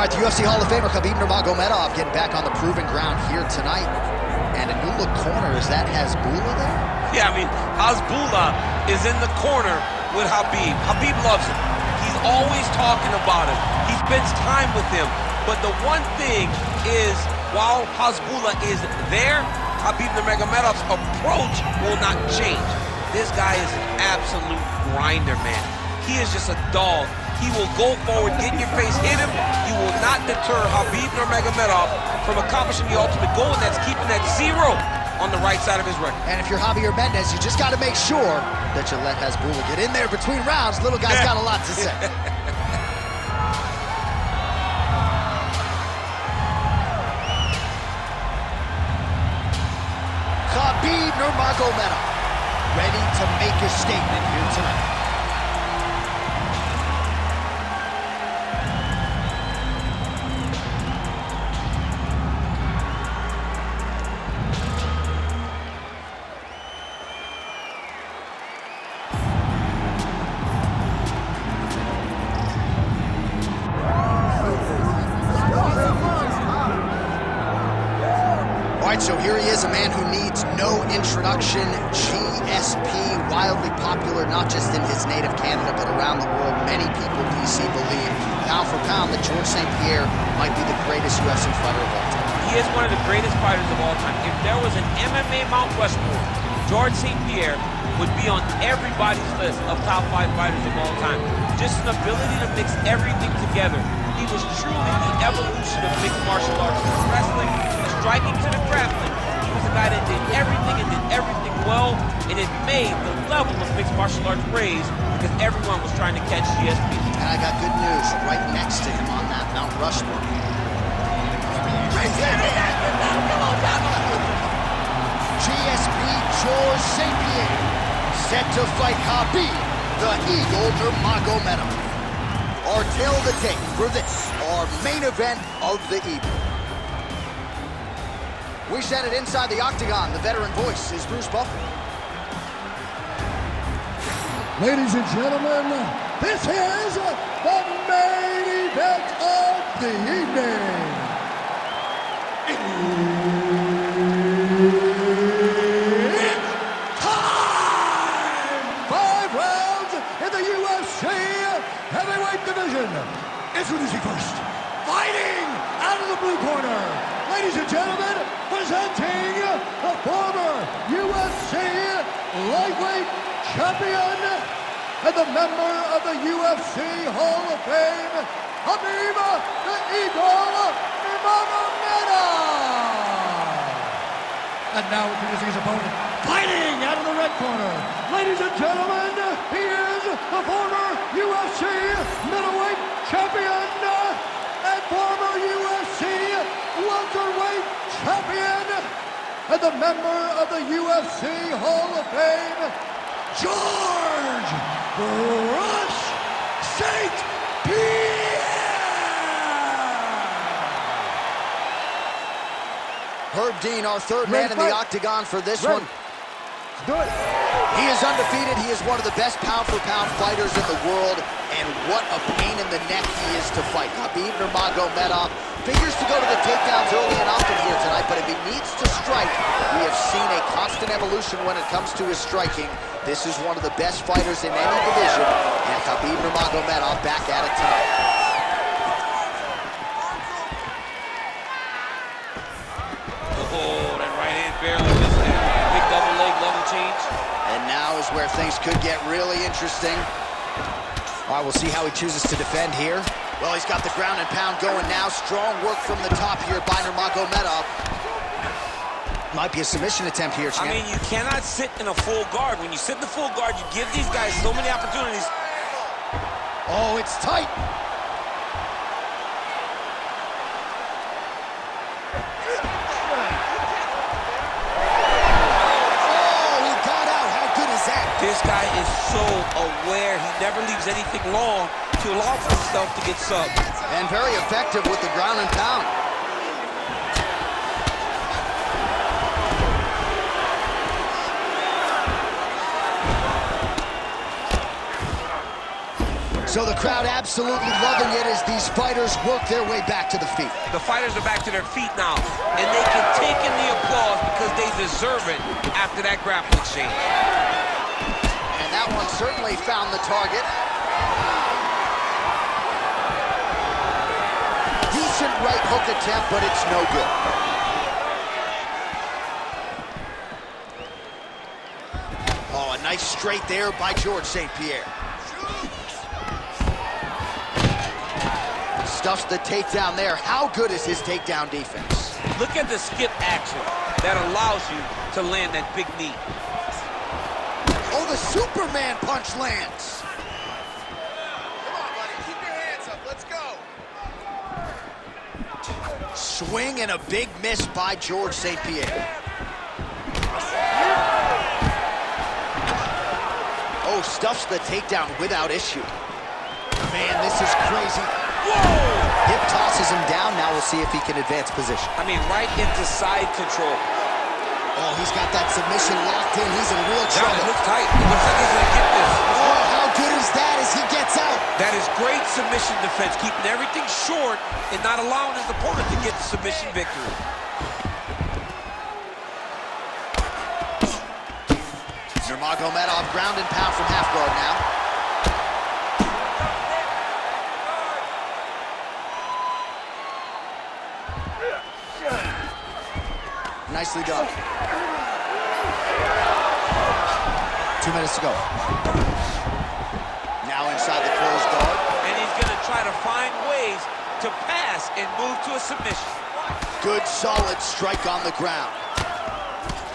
All right, the UFC Hall of Famer Khabib Nurmagomedov getting back on the proven ground here tonight. And a new look corner, is that Hasbulla there? Yeah, I mean, Hasbulla is in the corner with Khabib. Khabib loves him. He's always talking about him. He spends time with him. But the one thing is, while Hasbulla is there, Khabib Nurmagomedov's approach will not change. This guy is an absolute grinder, man. He is just a dog. He will go forward, get in your face, hit him. He will not deter Khabib Nurmagomedov from accomplishing the ultimate goal, and that's keeping that 0 on the right side of his record. And if you're Javier Mendez, you just got to make sure that you let Hasbulla get in there between rounds. Little guy's got a lot to say. Khabib Nurmagomedov ready to make a statement here tonight. So here he is, a man who needs no introduction. GSP, wildly popular, not just in his native Canada, but around the world. Many people, DC, believe, pound for pound, that Georges St-Pierre might be the greatest UFC fighter of all time. He is one of the greatest fighters of all time. If there was an MMA Mount Rushmore, Georges St-Pierre would be on everybody's list of top 5 fighters of all time. Just an ability to mix everything together. He was truly the evolution of mixed martial arts, from wrestling, to striking, to the grappling. He was a guy that did everything and did everything well, and it made the level of mixed martial arts raise because everyone was trying to catch GSP. And I got good news right next to him on that Mount Rushmore. GSP Georges St-Pierre set to fight Khabib, the Eagle Nurmagomedov. Our tale of the tape for this, our main event of the evening. We said it inside the octagon. The veteran voice is Bruce Buffer. Ladies and gentlemen, this is the main event of the evening. It's time! 5 rounds in the UFC heavyweight division. Introducing first, fighting out of the blue corner, ladies and gentlemen, presenting the former UFC lightweight champion and the member of the UFC Hall of Fame, Khabib the Eagle Nurmagomedov. And now introducing his opponent, fighting out of the red corner, ladies and gentlemen, he is the former UFC middleweight champion and former UFC welterweight champion and the member of the UFC Hall of Fame, Georges St-Pierre. Herb Dean, our third man in the octagon for this one. Let's do it. He is undefeated. He is one of the best pound-for-pound fighters in the world, and what a pain in the neck he is to fight. Khabib Nurmagomedov figures to go to the takedowns early and often here tonight, but if he needs to strike, we have seen a constant evolution when it comes to his striking. This is one of the best fighters in any division, and Khabib Nurmagomedov back at it tonight. Oh, that right hand barely missed there. Big double leg level change. And now is where things could get really interesting. All right, we'll see how he chooses to defend here. Well, he's got the ground and pound going now. Strong work from the top here by Nurmagomedov. Might be a submission attempt here, champ. I mean, you cannot sit in a full guard. When you sit in the full guard, you give these guys so many opportunities. Oh, it's tight. This guy is so aware. He never leaves anything long to allow for himself to get subbed. And very effective with the ground and pound. So the crowd absolutely loving it as these fighters work their way back to the feet. The fighters are back to their feet now, and they can take in the applause because they deserve it after that grappling exchange. And that one certainly found the target. Decent right hook attempt, but it's no good. Oh, a nice straight there by Georges St-Pierre. Stuffs the takedown there. How good is his takedown defense? Look at the skip action that allows you to land that big knee. Oh, the Superman punch lands. Come on, buddy. Keep your hands up. Let's go. Swing and a big miss by Georges St-Pierre. Oh, stuffs the takedown without issue. Man, this is crazy. Whoa! Hip tosses him down. Now we'll see if he can advance position. I mean, right into side control. Oh, he's got that submission locked in. He's in real Now trouble. it looks tight. It looks like he's gonna get this. Oh, how good is that as he gets out? That is great submission defense, keeping everything short and not allowing his opponent to get the submission victory. Nurmagomedov ground and pound from half guard now. Nicely done. 2 minutes to go. Now inside the closed guard. And he's going to try to find ways to pass and move to a submission. Good, solid strike on the ground.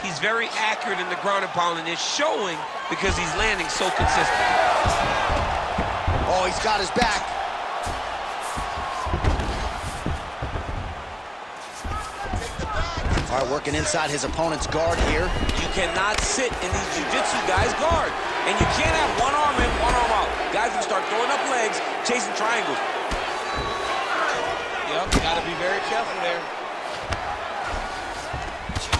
He's very accurate in the ground and pound, and it's showing because he's landing so consistent. Oh, he's got his back. All right, working inside his opponent's guard here. You cannot sit in these jiu-jitsu guys' guard. And you can't have one arm in, one arm out. Guys can start throwing up legs, chasing triangles. Yep, gotta be very careful there.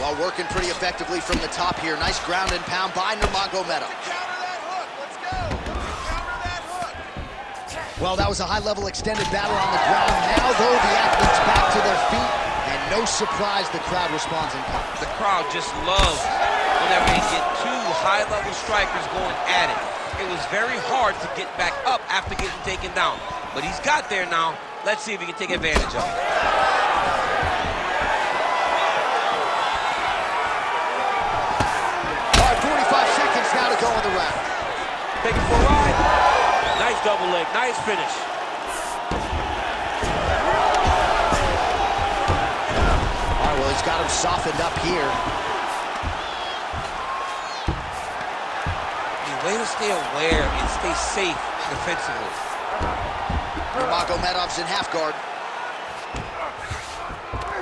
Well, working pretty effectively from the top here. Nice ground and pound by Nurmagomedov. Counter that hook. Let's go. Counter that hook. Well, that was a high-level extended battle on the ground. Now, though, the athletes back to their feet. And no surprise, the crowd responds in kind. The crowd just loves whenever they get two high-level strikers going at it. It was very hard to get back up after getting taken down. But he's got there now. Let's see if he can take advantage of it. All right, 45 seconds now to go in the round. Take it for a ride. Nice double leg. Nice finish. All right, well, he's got him softened up here. Way to stay aware and stay safe defensively. Nurmagomedov's in half guard.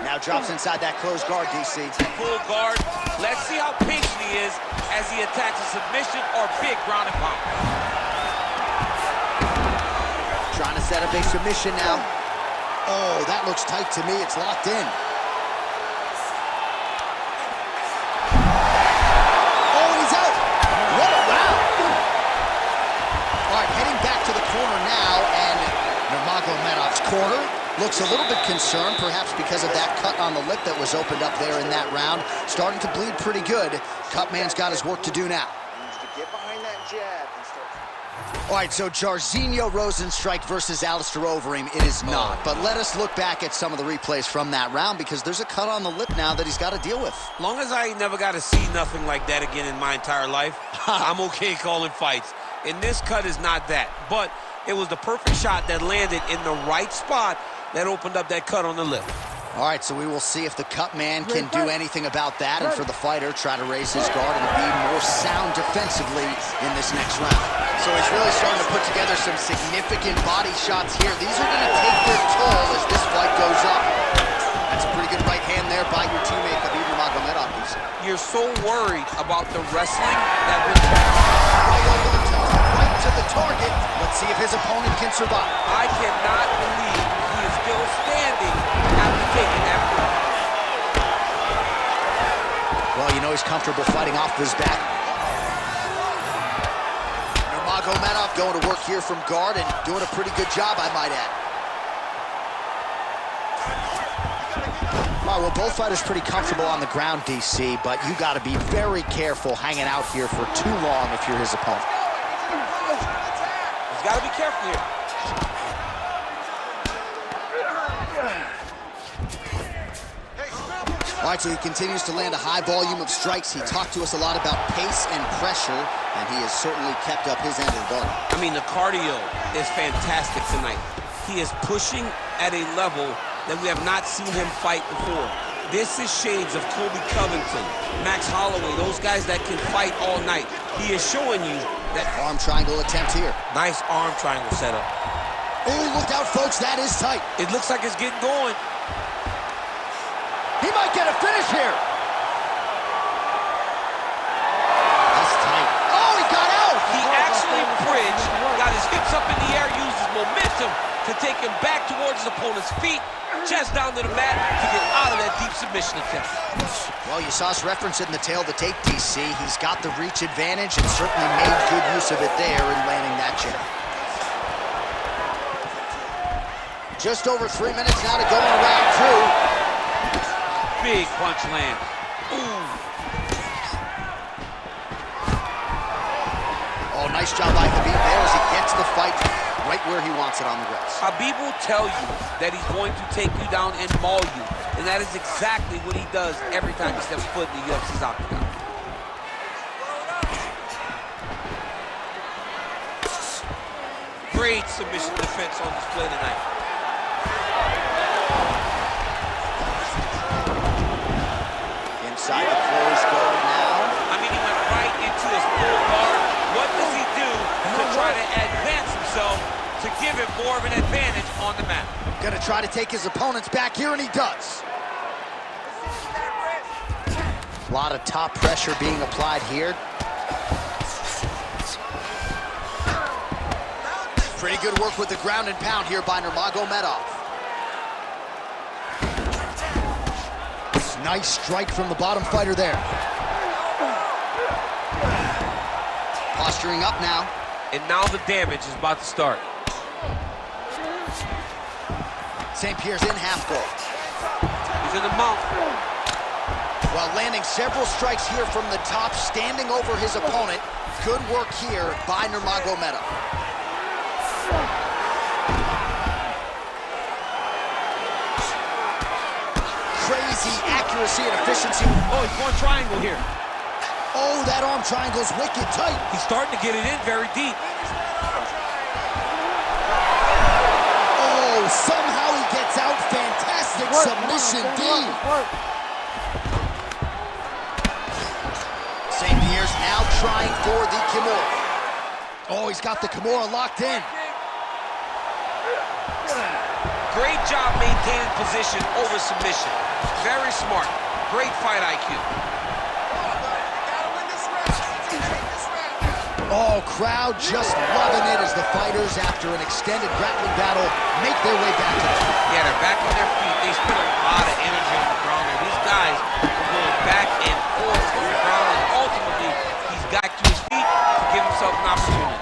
Now drops inside that closed guard, DC. Full guard. Let's see how patient he is as he attacks a submission or big ground and pound. Trying to set up a submission now. Oh, that looks tight to me. It's locked in. Oh, he's out. What a round. All right, heading back to the corner now, and Nurmagomedov's corner looks a little bit concerned, perhaps because of that cut on the lip that was opened up there in that round. Starting to bleed pretty good. Cutman's got his work to do now. Needs to get behind that jab and start. All right, so Jairzinho Rozenstruik versus Alistair Overeem. It is not. But let us look back at some of the replays from that round, because there's a cut on the lip now that he's got to deal with. Long as I never got to see nothing like that again in my entire life, I'm okay calling fights. And this cut is not that. But it was the perfect shot that landed in the right spot that opened up that cut on the lip. All right, so we will see if the cut man can do anything about that, and for the fighter, try to raise his guard and be more sound defensively in this next round. So he's really starting to put together some significant body shots here. These are going to take their toll as this fight goes up. That's a pretty good right hand there by your teammate, Khabib Nurmagomedov. You're so worried about the wrestling that was Right over the top, right to the target. Let's see if his opponent can survive. I cannot believe he is still standing after taking that blow. Well, you know he's comfortable fighting off his back. Nurmagomedov going to work here from guard and doing a pretty good job, I might add. All right, well, both fighters pretty comfortable on the ground, DC, but you got to be very careful hanging out here for too long if you're his opponent. He's got to be careful here. All right, so he continues to land a high volume of strikes. He talked to us a lot about pace and pressure, and he has certainly kept up his end of the bargain. I mean, the cardio is fantastic tonight. He is pushing at a level that we have not seen him fight before. This is shades of Kobe Covington, Max Holloway, those guys that can fight all night. He is showing you that... Arm triangle attempt here. Nice arm triangle setup. Oh, look out, folks, that is tight. It looks like it's getting going. He might get a finish here. That's tight. Oh, he got out. He actually bridged, got his hips up in the air, used his momentum to take him back towards his opponent's feet, chest down to the mat to get out of that deep submission attempt. Well, you saw us reference it in the tail of the tape, DC. He's got the reach advantage and certainly made good use of it there in landing that jab. Just over 3 minutes now to go in round two. Big punch land. Ooh. Oh, nice job by Khabib there as he gets the fight right where he wants it on the grass. Khabib will tell you that he's going to take you down and maul you. And that is exactly what he does every time he steps foot in the UFC's octagon. Great submission defense on display tonight. Inside the closed guard now. I mean, he went right into his full guard. What does he do to try to advance himself to give him more of an advantage on the mat? Gonna try to take his opponents back here, and he does. A lot of top pressure being applied here. Pretty good work with the ground and pound here by Nurmagomedov. Nice strike from the bottom fighter there. Posturing up now. And now the damage is about to start. St-Pierre's in half guard. He's in the mount. While landing several strikes here from the top, standing over his opponent. Good work here by Nurmagomedov. Crazy accuracy and efficiency. Oh, he's going triangle here. Oh, that arm triangle's wicked tight. He's starting to get it in very deep. Oh, somehow he gets out. Fantastic submission D. St-Pierre's now trying for the Kimura. Oh, he's got the Kimura locked in. Great job maintaining position over submission. Very smart. Great fight IQ. Oh, crowd just loving it as the fighters, after an extended grappling battle, make their way back to the feet. Yeah, they're back on their feet. They spent a lot of energy on the ground, and these guys are going back and forth on the ground, and ultimately, he's got to his feet to give himself an opportunity.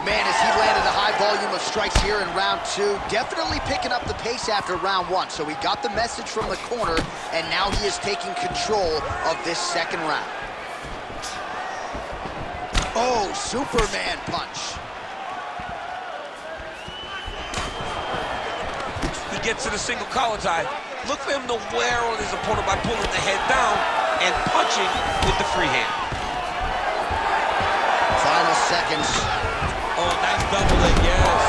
Man, as he landed a high volume of strikes here in round two, definitely picking up the pace after round one. So he got the message from the corner, and now he is taking control of this second round. Oh, Superman punch. He gets to the single collar tie. Look for him to wear on his opponent by pulling the head down and punching with the free hand. Final seconds. Oh, nice double leg, yes.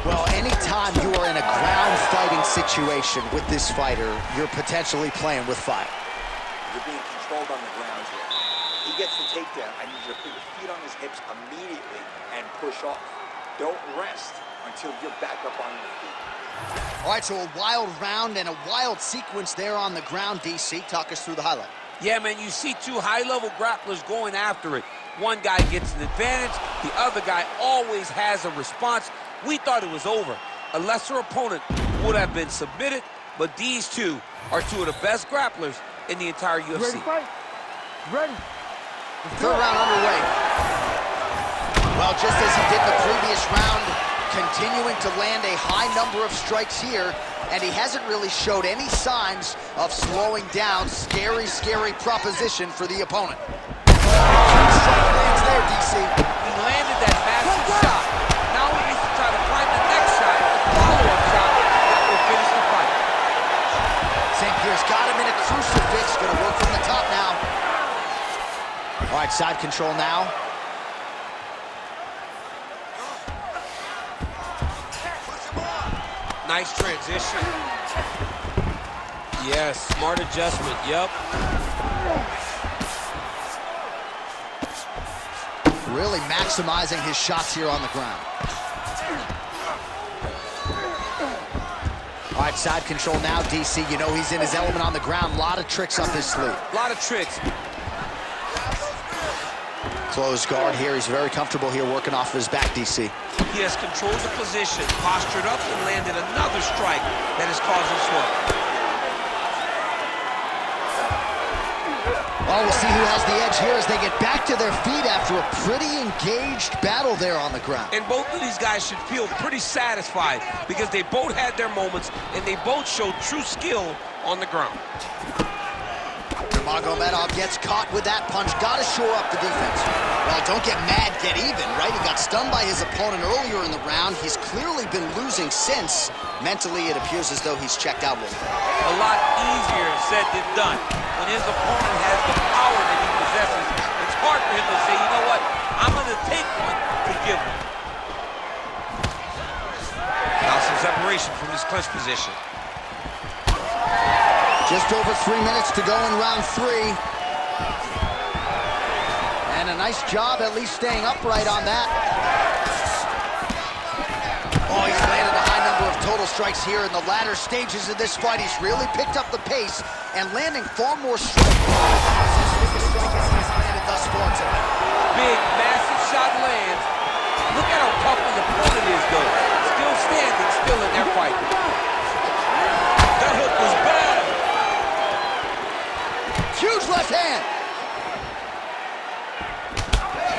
Well, anytime you are in a ground fighting situation with this fighter, you're potentially playing with fire. You're being controlled on the ground here. He gets the takedown. I need you to put your feet on his hips immediately and push off. Don't rest until you're back up on your feet. All right, so a wild round and a wild sequence there on the ground, DC. Talk us through the highlight. Yeah, man, you see two high-level grapplers going after it. One guy gets an advantage. The other guy always has a response. We thought it was over. A lesser opponent would have been submitted, but these two are two of the best grapplers in the entire UFC. Ready to fight? Ready. Third round underway. Well, just as he did the previous round, continuing to land a high number of strikes here, and he hasn't really showed any signs of slowing down. Scary, scary proposition for the opponent. Strike lands there, DC. He landed that massive shot. Now he needs to try to find the next shot, the follow-up shot that will finish the fight. St-Pierre's got him in a crucifix. Gonna work from the top now. All right, side control now. Nice transition. Yes, smart adjustment, yep. Really maximizing his shots here on the ground. All right, side control now, DC. You know he's in his element on the ground. A lot of tricks up his sleeve. A lot of tricks. Closed guard here. He's very comfortable here working off of his back, DC. He has controlled the position, postured up, and landed another strike that is causing sweat. Oh, we'll see who has the edge here as they get back to their feet after a pretty engaged battle there on the ground. And both of these guys should feel pretty satisfied because they both had their moments and they both showed true skill on the ground. Nurmagomedov gets caught with that punch. Got to shore up the defense. Well, don't get mad, get even, right? He got stunned by his opponent earlier in the round. He's clearly been losing since. Mentally, it appears as though he's checked out a little bit. A lot easier said than done. When his opponent has the power that he possesses, it's hard for him to say, you know what, I'm going to take one to give one. Now some separation from his clinch position. Just over 3 minutes to go in round 3. And a nice job at least staying upright on that. Oh, he's landed a high number of total strikes here in the latter stages of this fight. He's really picked up the pace and landing far more strikes. He's landed thus far tonight. Big, massive shot lands. Look at how tough his opponent is, though. Still standing, still in their fight. That hook was bad. Huge left hand.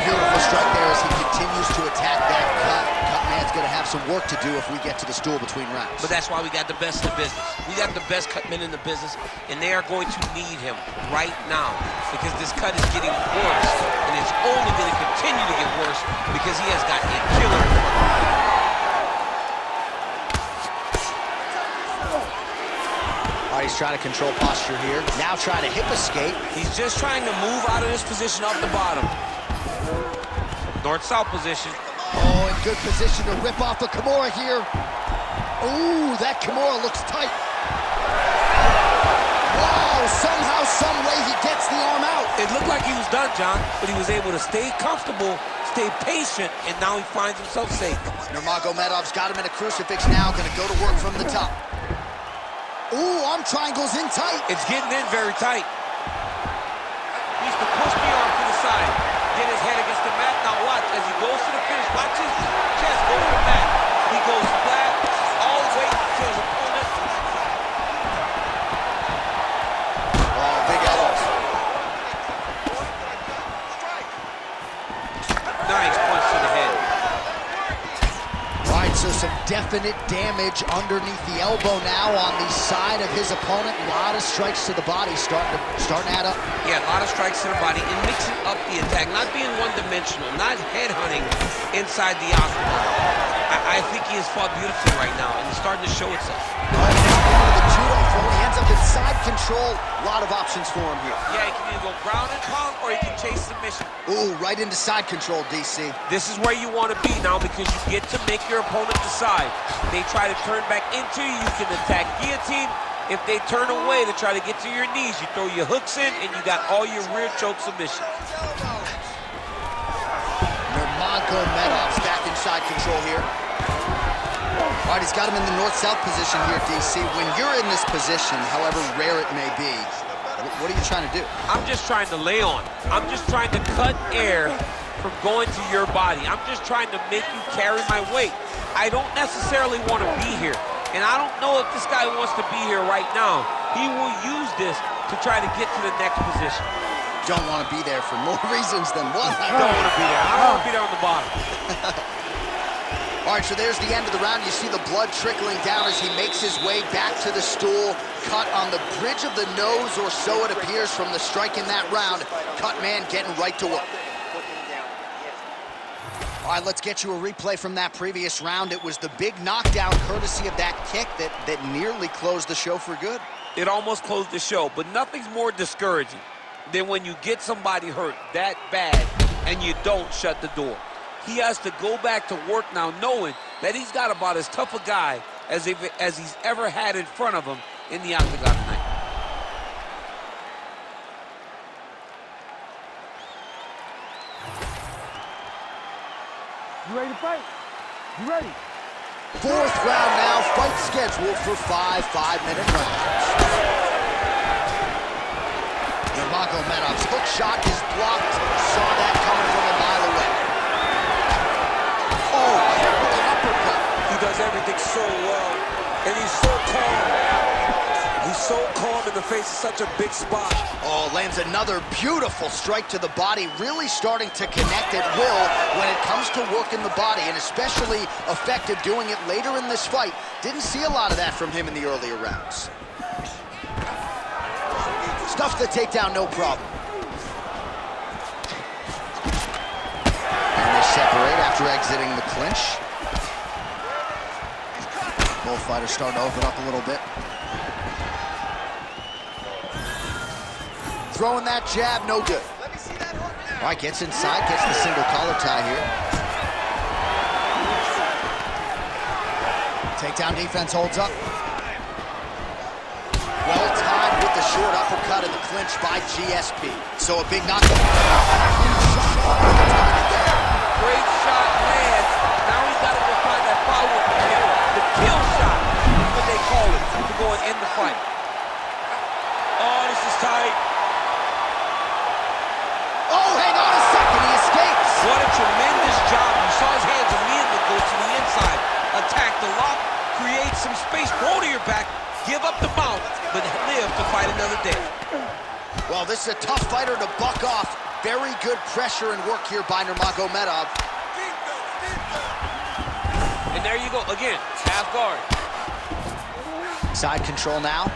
Beautiful strike there as he continues to attack that cut. Cut man's going to have some work to do if we get to the stool between rounds. But that's why we got the best in the business. We got the best cut men in the business, and they are going to need him right now because this cut is getting worse, and it's only going to continue to get worse because he has got a killer in front of him. All right, he's trying to control posture here. Now trying to hip escape. He's just trying to move out of this position off the bottom. North-south position. Oh, in good position to rip off a Kimura here. Ooh, that Kimura looks tight. Wow, somehow, some way he gets the arm out. It looked like he was done, John, but he was able to stay comfortable, stay patient, and now he finds himself safe. Nurmagomedov's got him in a crucifix now, gonna go to work from the top. Ooh, arm triangle's in tight. It's getting in very tight. He needs to push the arm to the side. Get his head against the mat. Now watch as he goes to the finish. Watch his chest go to the mat. He goes flat, all the way to his opponent. Oh, big elbows. Nice punch to the head. All right, so some definite damage underneath the elbow now on the side of his opponent. A lot of strikes to the body starting to add up. Yeah, a lot of strikes to the body and mixing up the attack, not being one-dimensional, not headhunting inside the octagon. I think he has fought beautifully right now, and it's starting to show itself. The judo throw, he ends up in side control. A lot of options for him here. Yeah, he can either go ground and pound, or he can chase submission. Ooh, right into side control, DC. This is where you want to be now because you get to make your opponent decide. They try to turn back into you, you can attack guillotine. If they turn away to try to get to your knees, you throw your hooks in, and you got all your rear choke submissions. Nurmagomedov's back in side control here. All right, he's got him in the north-south position here, DC. When you're in this position, however rare it may be, what are you trying to do? I'm just trying to lay on. I'm just trying to cut air from going to your body. I'm just trying to make you carry my weight. I don't necessarily want to be here. And I don't know if this guy wants to be here right now. He will use this to try to get to the next position. Don't want to be there for more reasons than one. I don't want to be there. I don't want to be there on the bottom. All right, so there's the end of the round. You see the blood trickling down as he makes his way back to the stool. Cut on the bridge of the nose, or so it appears from the strike in that round. Cut man getting right to work. All right, let's get you a replay from that previous round. It was the big knockdown courtesy of that kick that nearly closed the show for good. It almost closed the show, but nothing's more discouraging than when you get somebody hurt that bad and you don't shut the door. He has to go back to work now knowing that he's got about as tough a guy as he's ever had in front of him in the octagon tonight. You ready to fight? You ready? Fourth round now, fight scheduled for 5 5-minute rounds. Nurmagomedov's hook shot is blocked. Saw that coming from a mile away. Oh, with an uppercut. He does everything so well, and he's so calm. He's so calm in the face of such a big spot. Oh, lands another beautiful strike to the body, really starting to connect at will when it comes to working the body, and especially effective doing it later in this fight. Didn't see a lot of that from him in the earlier rounds. Stuffed the takedown, no problem. And they separate after exiting the clinch. Both fighters starting to open up a little bit. Throwing that jab, no good. Let me see that hook now. All right, gets inside, gets the single collar tie here. Takedown defense holds up. Well timed with the short uppercut in the clinch by GSP. So a big knockout. Great shot lands. Now he's got to go find that follow-up again. The kill shot is what they call it to go and end the fight. Oh, this is tight. Oh, hang on a second, he escapes. What a tremendous job. You saw his hands immediately go to the inside. Attack the lock, create some space, roll to your back, give up the mount, but live to fight another day. Well, this is a tough fighter to buck off. Very good pressure and work here by Nurmagomedov. And there you go, again, half guard. Side control now.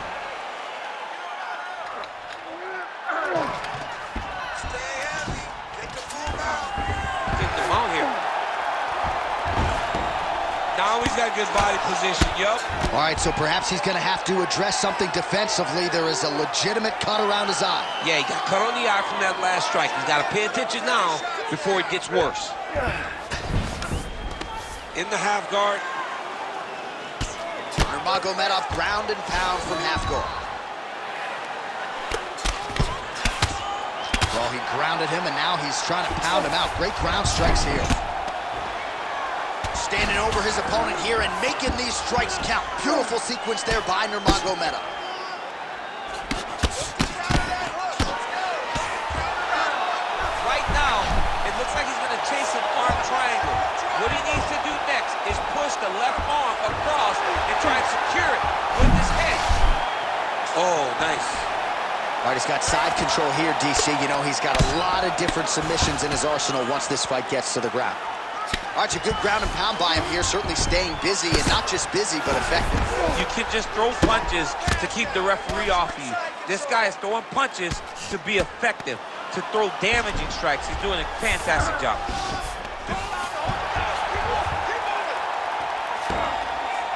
Now he's got good body position, yup. All right, so perhaps he's going to have to address something defensively. There is a legitimate cut around his eye. Yeah, he got cut on the eye from that last strike. He's got to pay attention now before it gets worse. In the half guard. Nurmagomedov ground and pound from half guard. Well, he grounded him, and now he's trying to pound him out. Great ground strikes here. Standing over his opponent here and making these strikes count. Beautiful sequence there by Nurmagomedov. Right now, it looks like he's going to chase an arm triangle. What he needs to do next is push the left arm across and try and secure it with his head. Oh, nice. All right, he's got side control here, DC. You know, he's got a lot of different submissions in his arsenal once this fight gets to the ground. All right, it's a good ground and pound by him here, certainly staying busy, and not just busy, but effective. You can just throw punches to keep the referee off you. This guy is throwing punches to be effective, to throw damaging strikes. He's doing a fantastic job.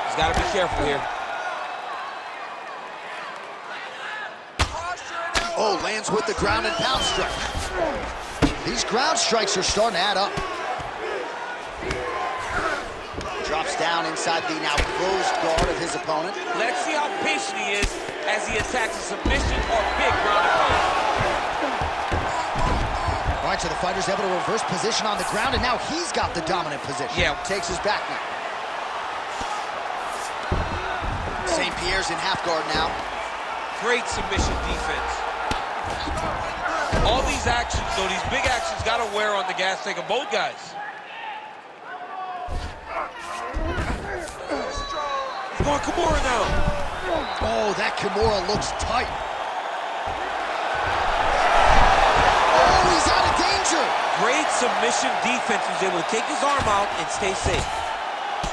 He's got to be careful here. Oh, lands with the ground and pound strike. These ground strikes are starting to add up. Drops down inside the now closed guard of his opponent. Let's see how patient he is as he attacks a submission or big ground and pound. All right, so the fighter's able to reverse position on the ground, and now he's got the dominant position. Yeah. Takes his back now. St-Pierre's in half guard now. Great submission defense. All these actions, though, these big actions got to wear on the gas tank of both guys. going Kimura now. Oh, that Kimura looks tight. Oh, he's out of danger. Great submission defense. He was able to take his arm out and stay safe.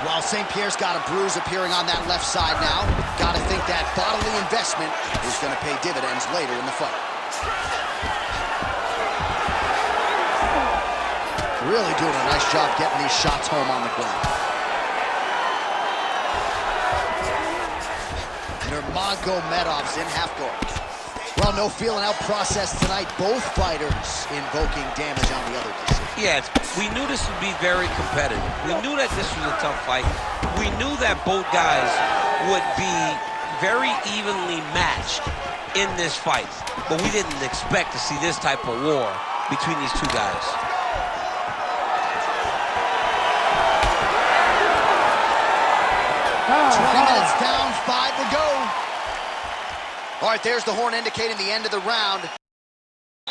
Well, St-Pierre's got a bruise appearing on that left side now. Got to think that bodily investment is going to pay dividends later in the fight. Really doing a nice job getting these shots home on the ground. Nurmagomedov's in half guard. Well, no feeling out process tonight. Both fighters invoking damage on the other decision. Yes, we knew this would be very competitive. We knew that this was a tough fight. We knew that both guys would be very evenly matched in this fight. But we didn't expect to see this type of war between these two guys. 20 minutes down, 5 to go. All right, there's the horn indicating the end of the round.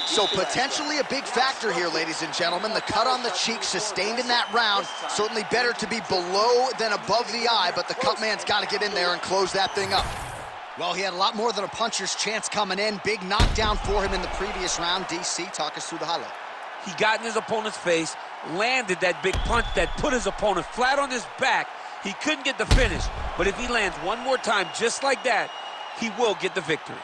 So potentially a big factor here, ladies and gentlemen. The cut on the cheek sustained in that round. Certainly better to be below than above the eye, but the cut man's got to get in there and close that thing up. Well, he had a lot more than a puncher's chance coming in. Big knockdown for him in the previous round. DC, talk us through the highlight. He got in his opponent's face, landed that big punch that put his opponent flat on his back. He couldn't get the finish, but if he lands one more time just like that, he will get the victory.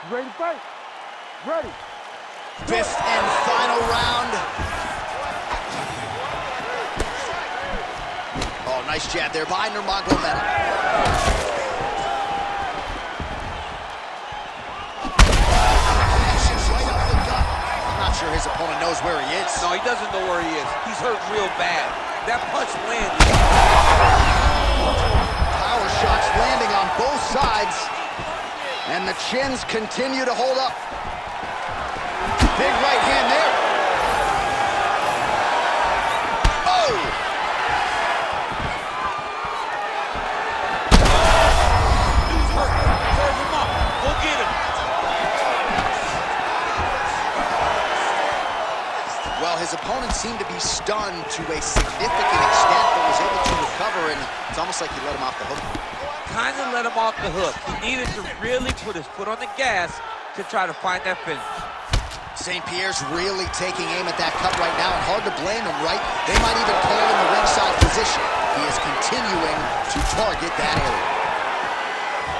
Ready to fight? Ready. Fifth and final round. Oh, nice jab there by Nurmagomedov. Not sure his opponent knows where he is. No, he doesn't know where he is. He's hurt real bad. That punch landed. Power shots landing on both sides. And the chins continue to hold up. Big right hand there. Oh! Dude's hurt. Serve him up. Go get him. Well, his opponent seemed to be stunned to a significant extent, but was able to recover, and it's almost like he let him off the hook. Kind of let him off the hook. He needed to really put his foot on the gas to try to find that finish. St-Pierre's really taking aim at that cut right now, and hard to blame him, right? They might even call him the ringside position. He is continuing to target that area.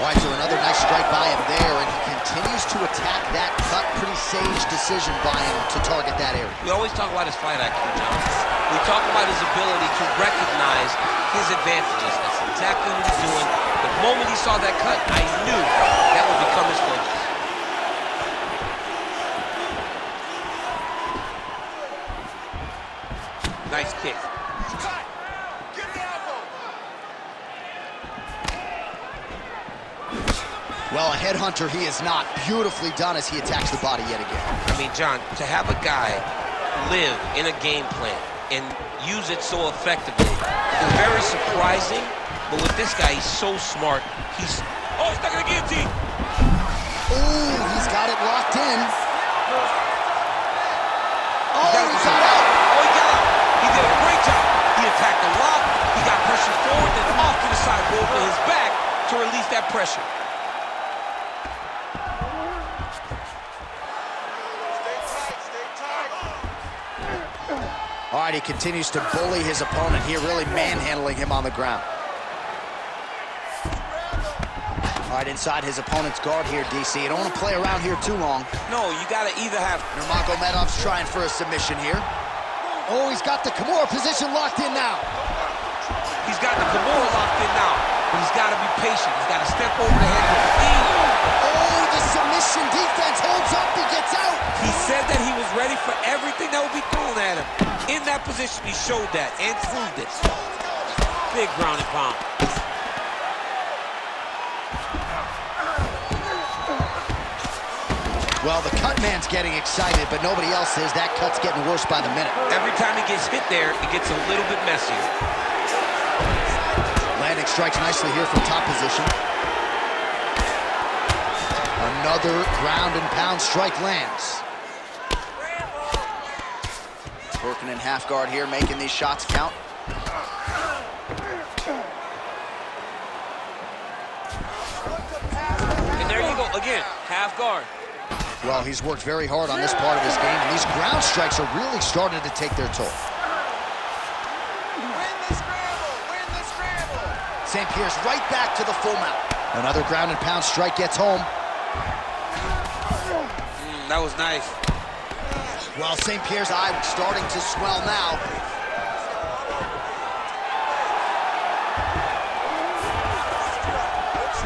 All right, so another nice strike by him there, and he continues to attack that cut. Pretty sage decision by him to target that area. We always talk about his fight IQ, John. We talk about his ability to recognize his advantages. That's exactly what he's doing. The moment he saw that cut, I knew that would become his focus. Nice kick. Get the elbow. Well, a headhunter he is not. Beautifully done as he attacks the body yet again. I mean, John, to have a guy live in a game plan and use it so effectively is very surprising. But with this guy, he's so smart. He's stuck in the guillotine. Ooh, he's got it locked in. Oh, he got out. Oh, he got out. He did a great job. He attacked the lock. He got pressure forward, then off to the side, rolled to his back to release that pressure. All right, he continues to bully his opponent here, really manhandling him on the ground. All right, inside his opponent's guard here, DC. You don't want to play around here too long. No, you got to either have... Nurmagomedov's trying for a submission here. Oh, he's got the Kimura position locked in now. He's got the Kimura locked in now, but he's got to be patient. He's got to step over the head with the knee. Oh, the submission defense holds up, he gets out. He said that he was ready for everything that would be thrown at him. In that position, he showed that and proved it. Big ground and pound. Well, the cut man's getting excited, but nobody else is. That cut's getting worse by the minute. Every time he gets hit there, it gets a little bit messier. Landing strikes nicely here from top position. Another ground and pound strike lands. Working in half guard here, making these shots count. And there you go, again, half guard. Well, he's worked very hard on this part of his game, and these ground strikes are really starting to take their toll. Win the scramble! Win the scramble! St-Pierre's right back to the full mount. Another ground and pound strike gets home. That was nice. Well, St-Pierre's eye starting to swell now.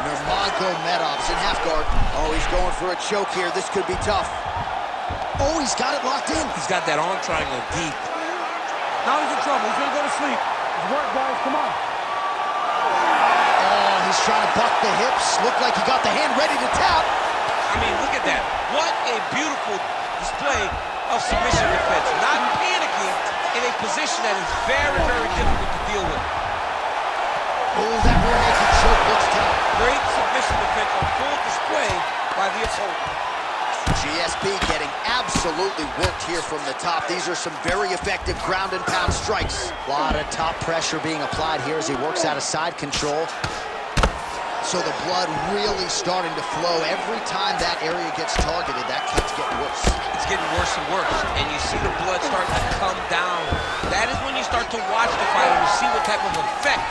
Nurmagomedov's in half guard. Oh, he's going for a choke here. This could be tough. Oh, he's got it locked in. He's got that arm triangle deep. Now he's in trouble. He's gonna go to sleep. It's work, guys. Come on. Oh, he's trying to buck the hips. Looked like he got the hand ready to tap. I mean, look at that. What a beautiful display of submission defense. Not panicking in a position that is very, very difficult to deal with. Oh, that rear naked choke looks tough. Great submission defense on full display by the opponent. GSP getting absolutely worked here from the top. These are some very effective ground and pound strikes. A lot of top pressure being applied here as he works out of side control. So the blood really starting to flow. Every time that area gets targeted, that cut's getting worse. It's getting worse and worse, and you see the blood starting to come down. That is when you start to watch the fighter to see what type of effect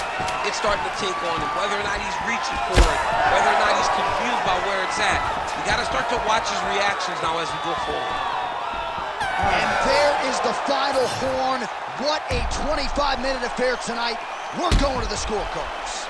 it's starting to take on him, whether or not he's reaching for it, whether or not he's confused by where it's at. You got to start to watch his reactions now as we go forward. And there is the final horn. What a 25-minute affair tonight. We're going to the scorecards.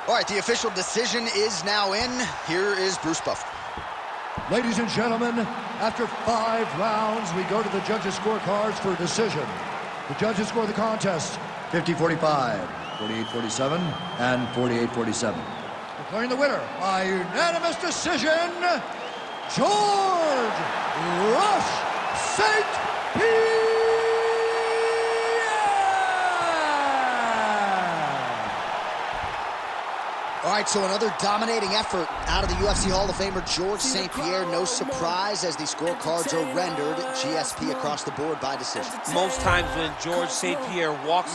All right, the official decision is now in. Here is Bruce Buffer. Ladies and gentlemen, after 5 rounds, we go to the judges' scorecards for a decision. The judges score the contest 50-45, 48-47, and 48-47. Declaring the winner by unanimous decision, Georges St-Pierre! All right, so another dominating effort out of the UFC Hall of Famer Georges St-Pierre. No surprise as the scorecards are rendered GSP across the board by decision. Most times when Georges St-Pierre walks